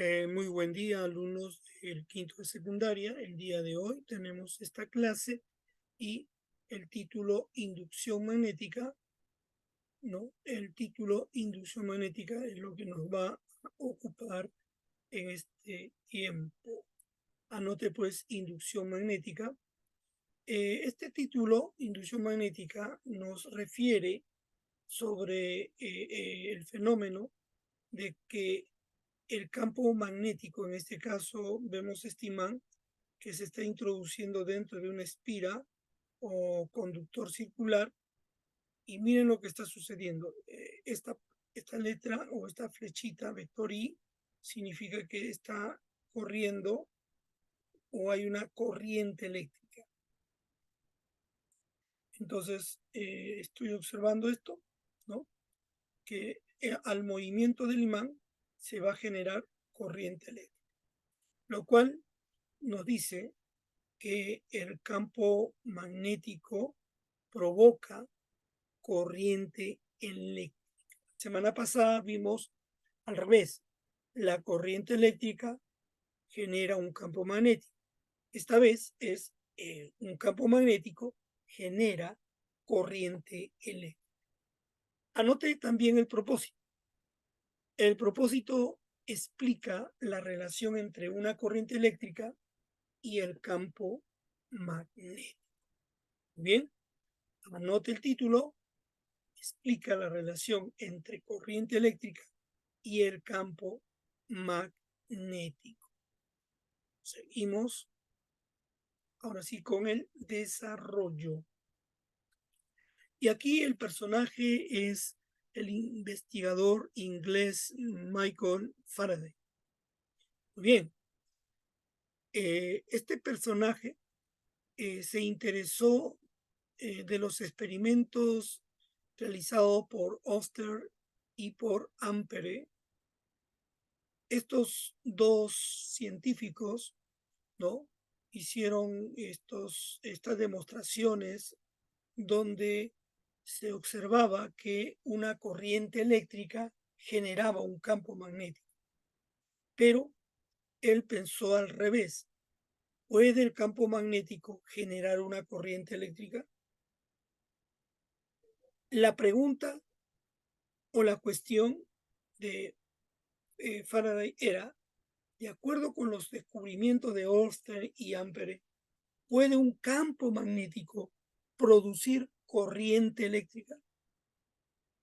Muy buen día, alumnos del quinto de secundaria. El día de hoy tenemos esta clase y el título Inducción magnética, ¿no? El título Inducción magnética es lo que nos va a ocupar en este tiempo. Anote pues inducción magnética. Este título, inducción magnética, nos refiere sobre el fenómeno de que el campo magnético, en este caso vemos este imán que se está introduciendo dentro de una espira o conductor circular, y miren lo que está sucediendo. Esta letra o esta flechita, vector I, significa que está corriendo o hay una corriente eléctrica. Entonces, estoy observando esto, ¿no? Que al movimiento del imán se va a generar corriente eléctrica, lo cual nos dice que el campo magnético provoca corriente eléctrica. Semana pasada vimos al revés, la corriente eléctrica genera un campo magnético. Esta vez es un campo magnético genera corriente eléctrica. Anote también el propósito. El propósito explica la relación entre una corriente eléctrica y el campo magnético. Bien, anote el título, explica la relación entre corriente eléctrica y el campo magnético. Seguimos ahora sí con el desarrollo. Y aquí el personaje es el investigador inglés Michael Faraday. Muy bien, este personaje se interesó de los experimentos realizados por Oster y por Ampere. Estos dos científicos, ¿no? Hicieron estas demostraciones donde se observaba que una corriente eléctrica generaba un campo magnético. Pero él pensó al revés. ¿Puede el campo magnético generar una corriente eléctrica? La pregunta o la cuestión de Faraday era, de acuerdo con los descubrimientos de Oster y Ampere, ¿puede un campo magnético producir corriente eléctrica?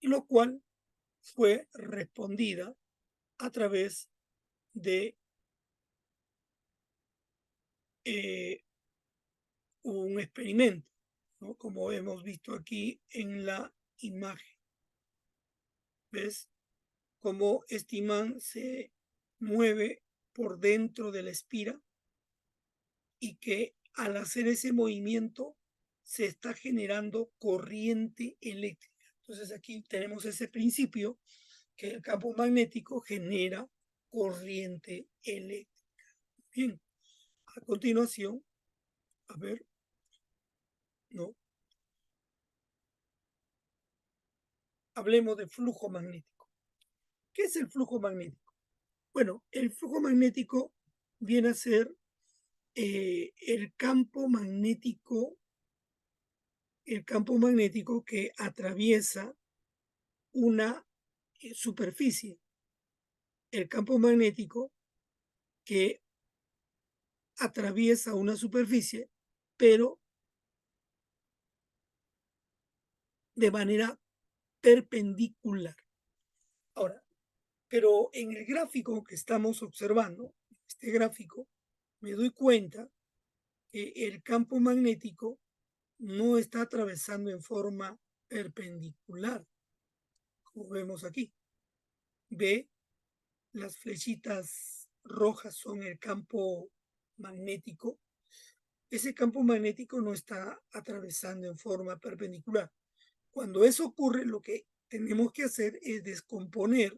Y lo cual fue respondida a través de eh, un experimento, ¿no? Como hemos visto aquí en la imagen. ¿Ves? Cómo este imán se mueve por dentro de la espira y que al hacer ese movimiento se está generando corriente eléctrica. Entonces aquí tenemos ese principio que el campo magnético genera corriente eléctrica. Bien, a continuación, a ver, no, hablemos de flujo magnético. ¿Qué es el flujo magnético? Bueno, el flujo magnético viene a ser el campo magnético que atraviesa una superficie, el campo magnético que atraviesa una superficie, pero de manera perpendicular. Ahora, pero en el gráfico que estamos observando, este gráfico, me doy cuenta que el campo magnético no está atravesando en forma perpendicular, como vemos aquí. Ve, las flechitas rojas son el campo magnético. Ese campo magnético no está atravesando en forma perpendicular. Cuando eso ocurre, lo que tenemos que hacer es descomponer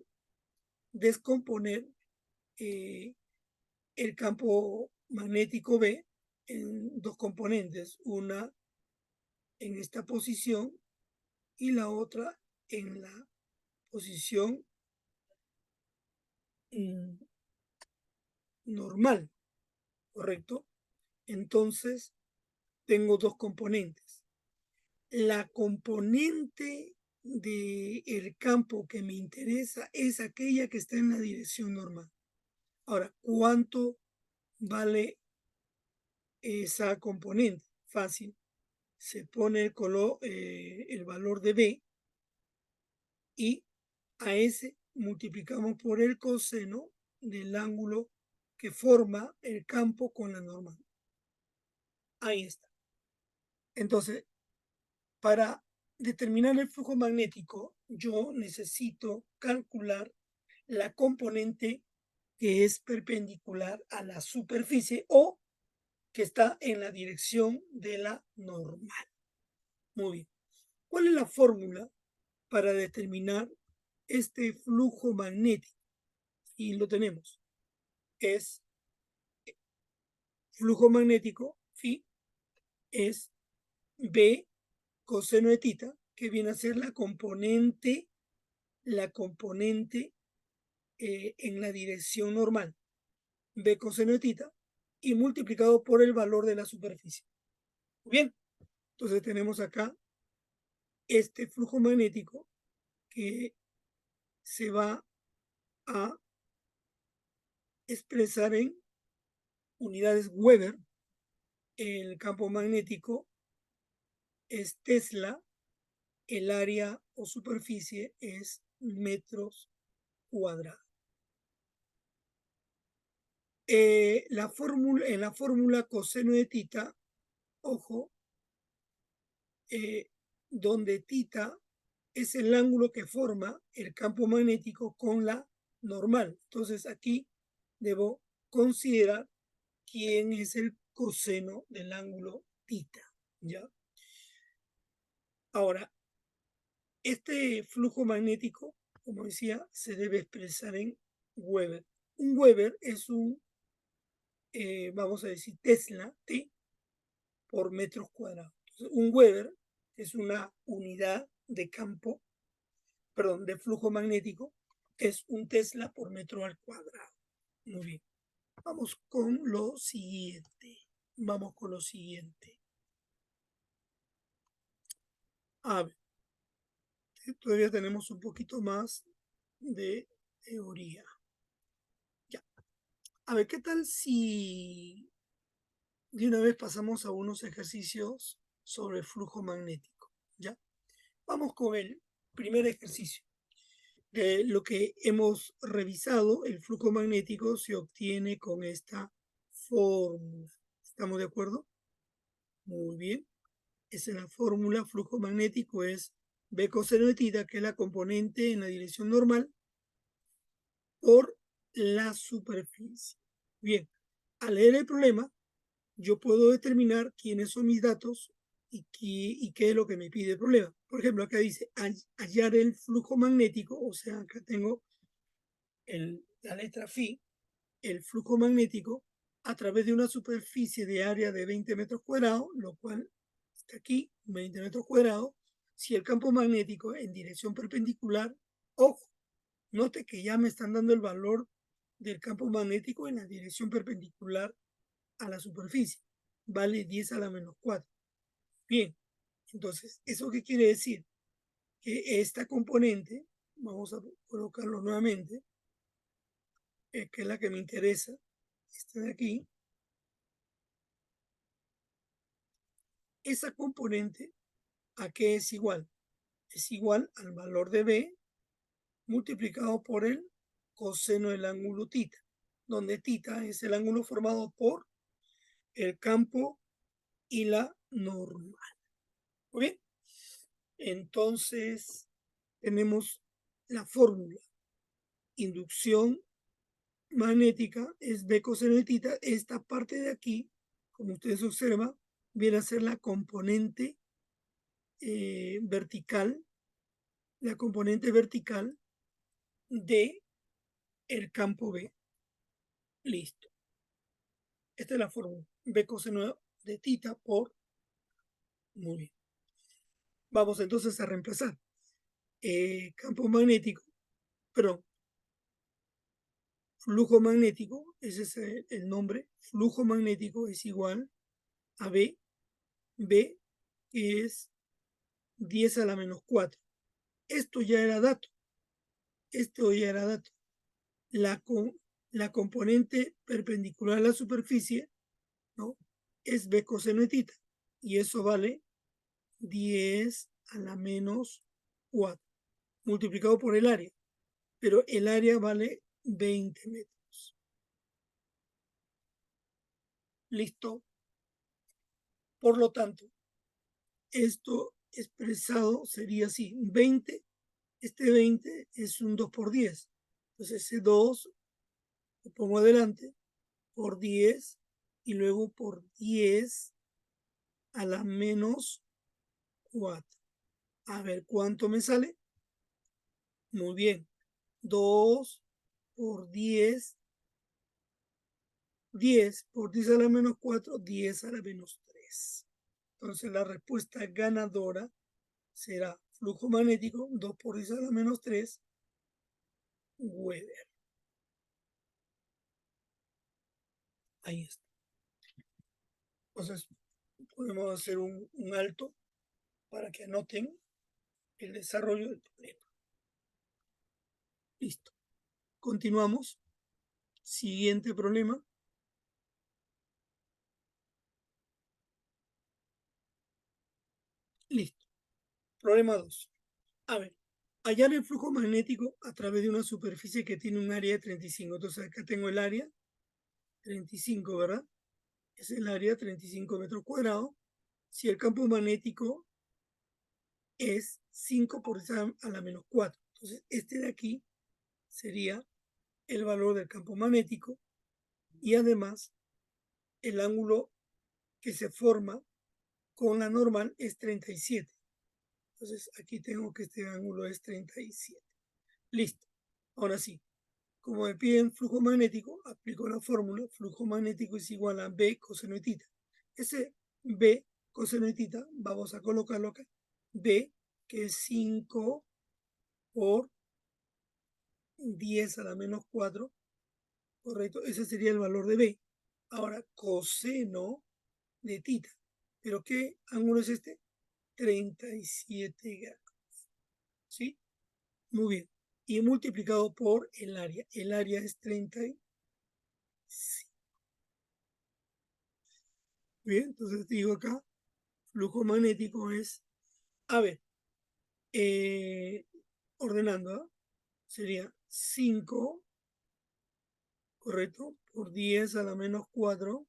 el campo magnético B en dos componentes, una en esta posición y la otra en la posición normal, ¿correcto? Entonces, tengo dos componentes. La componente del campo que me interesa es aquella que está en la dirección normal. Ahora, ¿cuánto vale esa componente? Fácil. Se pone el valor de B y a ese multiplicamos por el coseno del ángulo que forma el campo con la normal. Ahí está. Entonces, para determinar el flujo magnético, yo necesito calcular la componente que es perpendicular a la superficie o que está en la dirección de la normal. Muy bien. ¿Cuál es la fórmula para determinar este flujo magnético? Y lo tenemos. Es flujo magnético, phi, es B coseno de tita, que viene a ser la componente en la dirección normal, B coseno de tita, y multiplicado por el valor de la superficie. Bien, entonces tenemos acá este flujo magnético que se va a expresar en unidades Weber. El campo magnético es Tesla, el área o superficie es metros cuadrados. En la fórmula coseno de tita, ojo, donde tita es el ángulo que forma el campo magnético con la normal. Entonces aquí debo considerar quién es el coseno del ángulo tita, ¿ya? Ahora, este flujo magnético, como decía, se debe expresar en Weber. Un Weber es vamos a decir, Tesla, T, por metros cuadrados. Entonces, un Weber es una unidad de campo, perdón, de flujo magnético, es un Tesla por metro al cuadrado. Muy bien. Vamos con lo siguiente. Vamos con lo siguiente. A ver, todavía tenemos un poquito más de teoría. Ya. A ver, ¿qué tal si de una vez pasamos a unos ejercicios sobre flujo magnético? ¿Ya? Vamos con el primer ejercicio. De lo que hemos revisado, el flujo magnético se obtiene con esta fórmula. ¿Estamos de acuerdo? Muy bien. Esa es la fórmula. Flujo magnético es B coseno de tita, que es la componente en la dirección normal, por la superficie. Bien, al leer el problema, yo puedo determinar quiénes son mis datos y qué es lo que me pide el problema. Por ejemplo, acá dice hallar el flujo magnético, o sea, acá tengo la letra phi, el flujo magnético a través de una superficie de área de 20 metros cuadrados, lo cual está aquí, 20 metros cuadrados, si el campo magnético en dirección perpendicular, ojo, note que ya me están dando el valor del campo magnético en la dirección perpendicular a la superficie, vale 10 a la menos 4. Bien, entonces, ¿eso qué quiere decir? Que esta componente, vamos a colocarlo nuevamente, que es la que me interesa, esta de aquí, esa componente, ¿a qué es igual? Es igual al valor de B multiplicado por el coseno del ángulo tita, donde tita es el ángulo formado por el campo y la normal. ¿Muy bien? Entonces, tenemos la fórmula. Inducción magnética es B coseno de tita. Esta parte de aquí, como ustedes observan, viene a ser la componente vertical, de el campo B. Listo. Esta es la fórmula. B coseno de tita por. Muy bien. Vamos entonces a reemplazar. Campo magnético, perdón, flujo magnético, ese es el nombre, flujo magnético es igual a B, B que es 10 a la menos 4. Esto ya era dato, esto ya era dato. La componente perpendicular a la superficie, ¿no?, es B coseno de tita, y eso vale 10 a la menos 4, multiplicado por el área, pero el área vale 20 metros. ¿Listo? Por lo tanto, esto expresado sería así, 20, este 20 es un 2 por 10, entonces ese 2 lo pongo adelante, por 10, y luego por 10 a la menos 4. A ver cuánto me sale. Muy bien. 2 por 10, 10 por 10 a la menos 4, 10 a la menos 3. Entonces la respuesta ganadora será flujo magnético 2 por 10 a la menos 3 Weber. Ahí está. Entonces podemos hacer un alto para que anoten el desarrollo del problema. Listo. Continuamos. Siguiente problema. Listo. Problema 2. A ver, hallar el flujo magnético a través de una superficie que tiene un área de 35. Entonces acá tengo el área 35, ¿verdad? Es el área 35 metros cuadrados. Si el campo magnético es 5 por 10 a la menos 4. Entonces este de aquí sería el valor del campo magnético, y además el ángulo que se forma con la normal es 37. Entonces aquí tengo que este ángulo es 37. Listo. Ahora sí, como me piden flujo magnético, aplico la fórmula. Flujo magnético es igual a B coseno de tita. Ese B coseno de tita vamos a colocarlo acá. B, que es 5 por 10 a la menos 4, correcto. Ese sería el valor de B. Ahora, coseno de tita. ¿Pero qué ángulo es este? 37 grados. ¿Sí? Muy bien. Y multiplicado por el área. El área es 35. Bien, entonces digo acá, flujo magnético es, a ver, ordenando, ¿eh? Sería 5, correcto, por 10 a la menos 4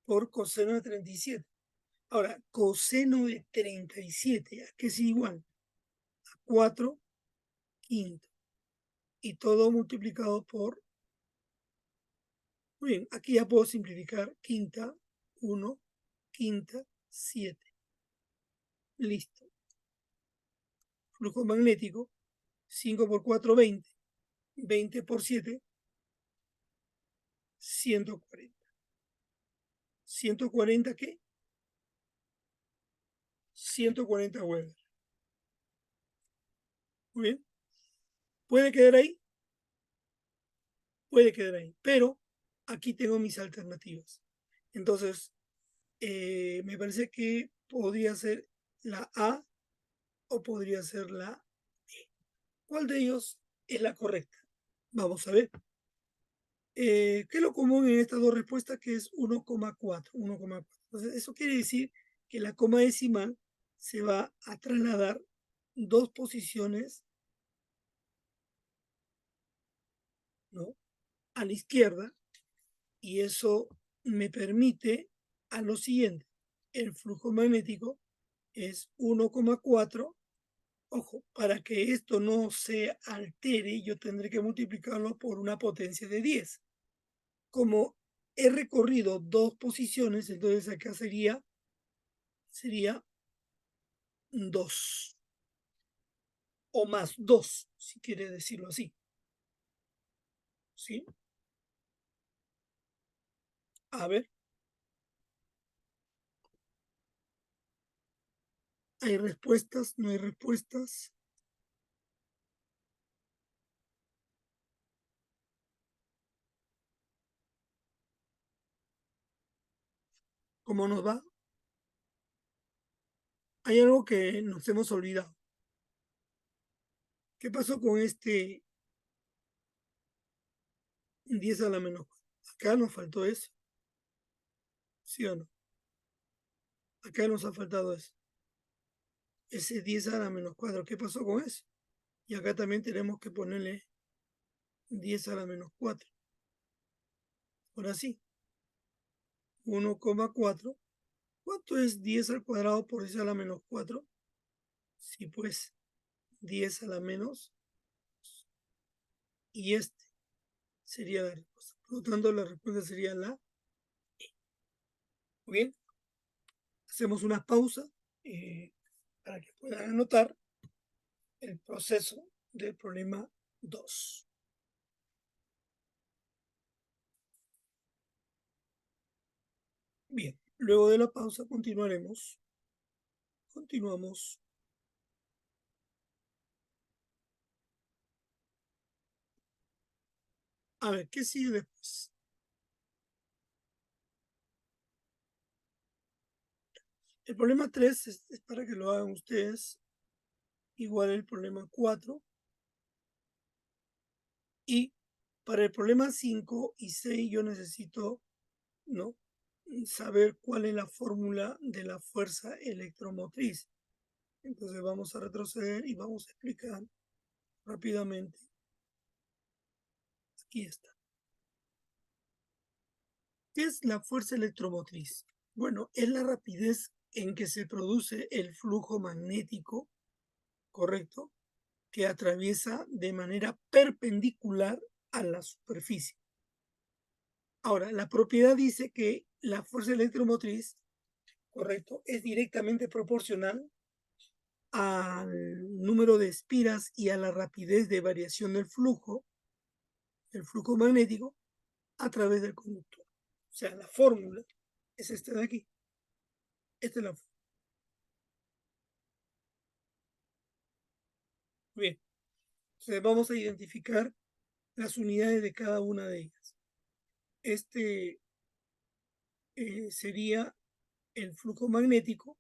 por coseno de 37. Ahora, coseno de 37, ¿a qué es igual? A 4 quinto. Y todo multiplicado por, muy bien, aquí ya puedo simplificar, quinta, 1, quinta, 7. Listo. Flujo magnético, 5 por 4, 20. 20 por 7, 140. ¿140 qué? 140 Weber. Muy bien. Puede quedar ahí, puede quedar ahí, pero aquí tengo mis alternativas. Entonces, me parece que podría ser la A o podría ser la D. ¿Cuál de ellos es la correcta? Vamos a ver. ¿Qué es lo común en estas dos respuestas? Que es 1,4. 1,4. Entonces, eso quiere decir que la coma decimal se va a trasladar 2 posiciones, ¿no?, a la izquierda, y eso me permite a lo siguiente. El flujo magnético es 1,4. Ojo, para que esto no se altere, yo tendré que multiplicarlo por una potencia de 10. Como he recorrido 2 posiciones, entonces acá sería 2 o más 2, si quiere decirlo así. ¿Sí? A ver. ¿Hay respuestas? ¿No hay respuestas? ¿Cómo nos va? Hay algo que nos hemos olvidado. ¿Qué pasó con este 10 a la menos 4? Acá nos faltó eso, ¿sí o no? Acá nos ha faltado eso. Ese 10 a la menos 4, ¿qué pasó con eso? Y acá también tenemos que ponerle 10 a la menos 4. Ahora sí, 1,4. ¿Cuánto es 10 al cuadrado por 10 a la menos 4? Sí, pues 10 a la menos, y este sería la respuesta. Por lo tanto, la respuesta sería la E. Muy bien, hacemos una pausa para que puedan anotar el proceso del problema 2. Bien, luego de la pausa continuamos. A ver, ¿qué sigue después? El problema 3 es para que lo hagan ustedes, igual el problema 4. Y para el problema 5 y 6 yo necesito, ¿no?, saber cuál es la fórmula de la fuerza electromotriz. Entonces vamos a retroceder y vamos a explicar rápidamente. Aquí está. ¿Qué es la fuerza electromotriz? Bueno, es la rapidez en que se produce el flujo magnético, ¿correcto?, que atraviesa de manera perpendicular a la superficie. Ahora, la propiedad dice que la fuerza electromotriz, ¿correcto?, es directamente proporcional al número de espiras y a la rapidez de variación del flujo, el flujo magnético, a través del conductor. O sea, la fórmula es esta de aquí. Esta es la fórmula. Bien, entonces vamos a identificar las unidades de cada una de ellas. Este sería el flujo magnético.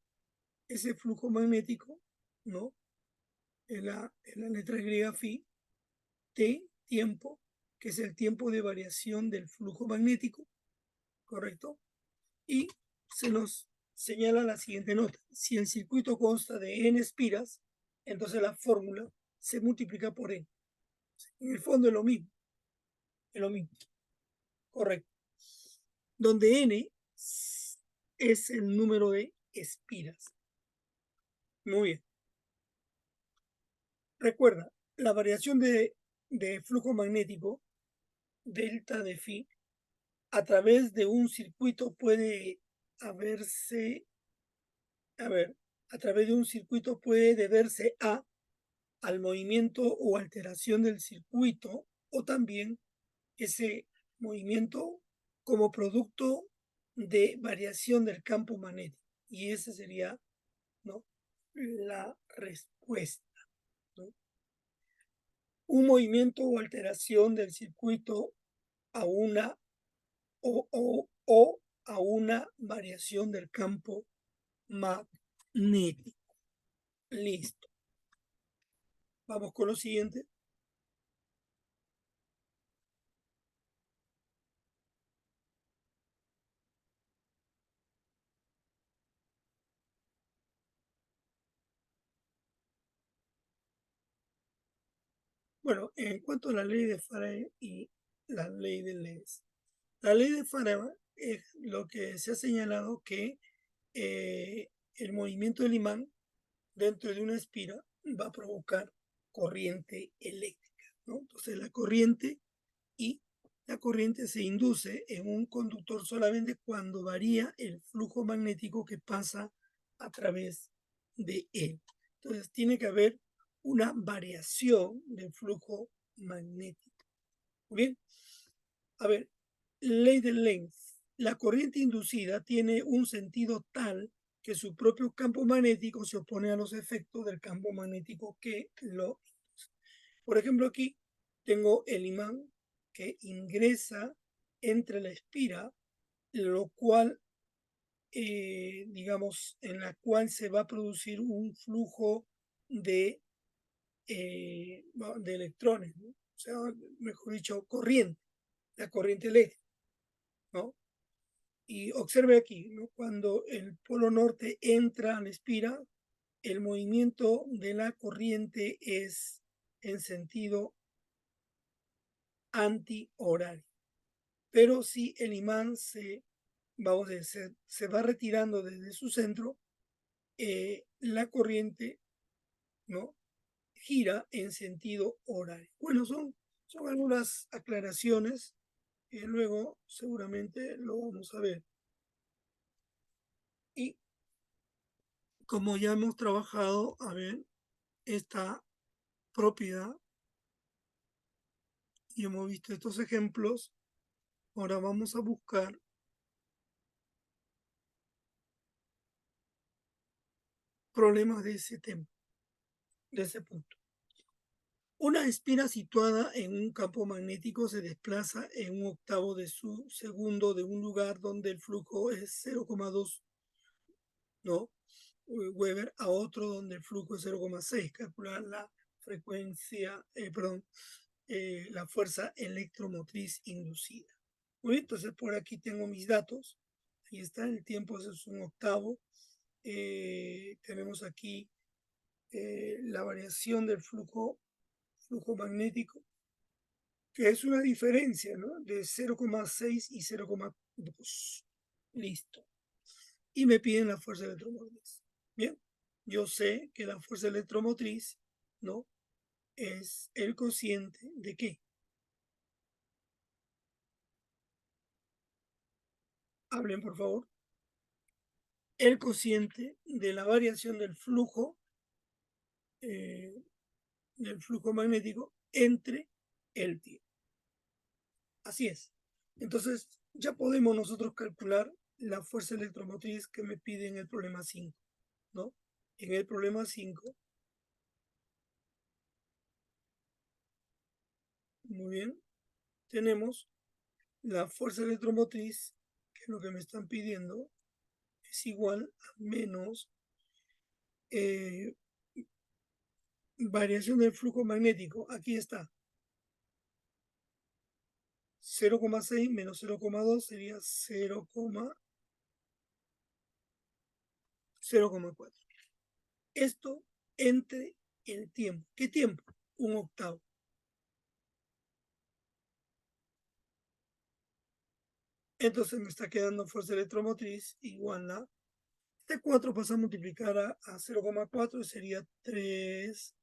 Ese flujo magnético, ¿no?, en la letra griega phi, t, tiempo, que es el tiempo de variación del flujo magnético, ¿correcto? Y se nos señala la siguiente nota. Si el circuito consta de n espiras, entonces la fórmula se multiplica por n. En el fondo es lo mismo, correcto. Donde n es el número de espiras. Muy bien. Recuerda, la variación de flujo magnético, delta de phi, a través de un circuito puede haberse, a través de un circuito puede deberse al movimiento o alteración del circuito, o también ese movimiento como producto de variación del campo magnético. Y esa sería, ¿no?, la respuesta, ¿no? Un movimiento o alteración del circuito a una o a una variación del campo magnético. Listo. Vamos con lo siguiente. Bueno, en cuanto a la ley de Faraday y la ley de Lenz. La ley de Faraday es lo que se ha señalado que el movimiento del imán dentro de una espira va a provocar corriente eléctrica, ¿no? Entonces la corriente se induce en un conductor solamente cuando varía el flujo magnético que pasa a través de él. Entonces tiene que haber una variación del flujo magnético. Muy bien. A ver, ley de Lenz. La corriente inducida tiene un sentido tal que su propio campo magnético se opone a los efectos del campo magnético que lo induce. Por ejemplo, aquí tengo el imán que ingresa entre la espira, lo cual digamos, en la cual se va a producir un flujo de electrones, ¿no? O sea, mejor dicho, corriente, la corriente eléctrica, ¿no? Y observe aquí, ¿no? Cuando el polo norte entra a la espiral, el movimiento de la corriente es en sentido antihorario. Pero si el imán vamos a decir, se va retirando desde su centro, la corriente, ¿no?, gira en sentido horario. Bueno, son algunas aclaraciones que luego seguramente lo vamos a ver. Y como ya hemos trabajado, a ver, esta propiedad y hemos visto estos ejemplos, ahora vamos a buscar problemas de ese tema, de ese punto. Una espira situada en un campo magnético se desplaza en un octavo de su segundo de un lugar donde el flujo es 0,2, ¿no?, Weber a otro donde el flujo es 0,6. Calcular la frecuencia, la fuerza electromotriz inducida. Muy bien, entonces por aquí tengo mis datos. Ahí está, el tiempo es un octavo. Tenemos aquí la variación del flujo magnético, que es una diferencia, ¿no?, de 0,6 y 0,2. Listo. Y me piden la fuerza electromotriz. Bien, yo sé que la fuerza electromotriz, ¿no?, es el cociente de ¿qué? Hablen, por favor. El cociente de la variación del flujo magnético entre el tiempo. Así es. Entonces, ya podemos nosotros calcular la fuerza electromotriz que me pide en el problema 5, ¿no? En el problema 5, muy bien, tenemos la fuerza electromotriz, que es lo que me están pidiendo, es igual a menos variación del flujo magnético. Aquí está. 0,6 menos 0,2 sería 0,4. Esto entre el tiempo. ¿Qué tiempo? Un octavo. Entonces me está quedando fuerza electromotriz igual a, este 4 pasa a multiplicar a 0,4 y sería 3.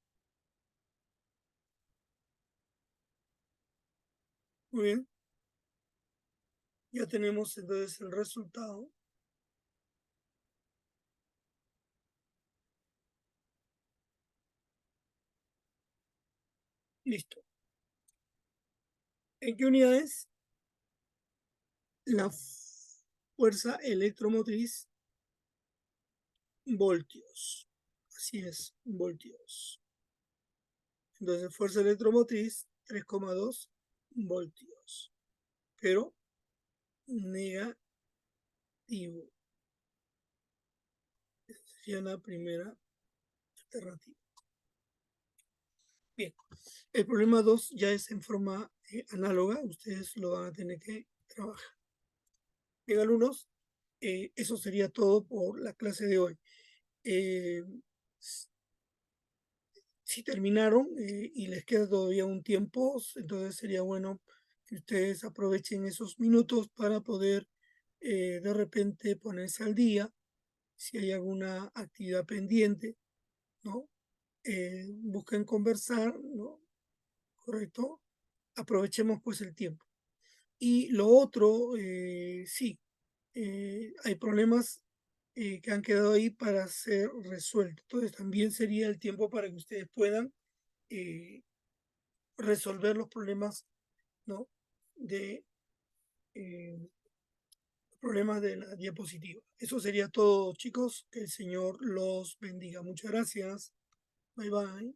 Muy bien. Ya tenemos entonces el resultado. Listo. ¿En qué unidades? La fuerza electromotriz, voltios. Así es, voltios. Entonces, fuerza electromotriz, 3,2 voltios. Pero negativo. Esa sería la primera alternativa. Bien, el problema 2 ya es en forma análoga. Ustedes lo van a tener que trabajar. Bien, alumnos, eso sería todo por la clase de hoy. Si terminaron y les queda todavía un tiempo, entonces sería bueno que ustedes aprovechen esos minutos para poder de repente ponerse al día, si hay alguna actividad pendiente, ¿no? Busquen conversar, ¿no? ¿Correcto? Aprovechemos pues el tiempo. Y lo otro, sí, hay problemas que han quedado ahí para ser resueltos. Entonces también sería el tiempo para que ustedes puedan eh, resolver los problemas, ¿no?, de problemas de la diapositiva. Eso sería todo, chicos. Que el Señor los bendiga. Muchas gracias. Bye bye.